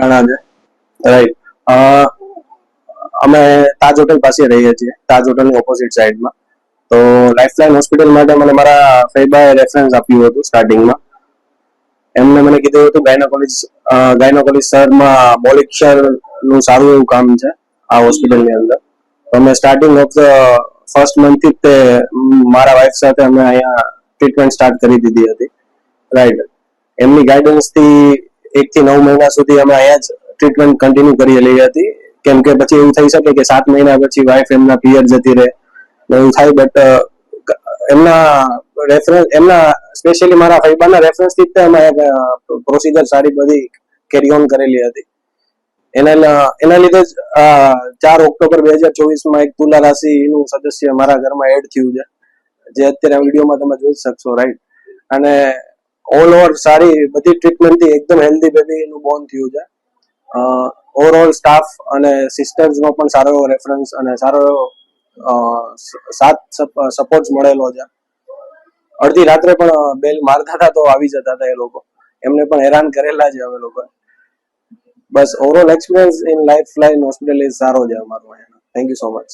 ઘણા છે, રાઈટ. અમે તાજ હોટલ પાસે રહીએ છીએ, તાજ હોટલની ઓપોઝિટ સાઈડમાં. તો લાઈફલાઈન હોસ્પિટલ માટે મને મારા ફઈબાએ રેફરન્સ આપ્યું હતું સ્ટાર્ટિંગમાં. એમને મને કીધું હતું ગાયનોકોલિસ્ટમાં મોલિક નું સારું એવું કામ છે આ હોસ્પિટલની અંદર. તો અમે સ્ટાર્ટિંગ ઓફ ધ ફર્સ્ટ મંથથી તે મારા વાઈફ સાથે અમે અહીંયા ટ્રીટમેન્ટ સ્ટાર્ટ કરી દીધી હતી, રાઈટ. એમની ગાઈડન્સથી 1 થી 9 મહિના સુધી અમે અહીંયા જ ટ્રીટમેન્ટ કન્ટિન્યુ કરેલી હતી. કેમ કે પછી એવું થઈ શકે કે 7 મહિના પછી વાઈફ એમના પિયર જતી રહે એવું થાય. બટ એમના સ્પેશિયલી મારા ફઈબાના રેફરન્સથી જ અમે પ્રોસિજર સારી બધી કેરી ઓન કરેલી હતી. એના લીધે જ 4 ઓક્ટોબર 2024 એક તુલા રાશિનું સદસ્ય મારા ઘરમાં એડ થયું છે, જે અત્યારે આ વિડીયોમાં તમે જોઈ શકશો, રાઈટ. અને ઓલ ઓવર સારી બધી ટ્રીટમેન્ટથી એકદમ હેલ્ધી બેબીનું બોર્ન થયું છે. ઓવરઓલ સ્ટાફ અને સિસ્ટર્સનો પણ સારો એવો રેફરન્સ અને સારો એવો સાથ સપોર્ટ મળેલો છે. અડધી રાત્રે પણ બેલ મારતા હતા તો આવી જતા હતા એ લોકો, એમને પણ હેરાન કરેલા છે અમે લોકો. બસ overall experience in Lifeline hospital સારો છે અમારો. Thank you so much.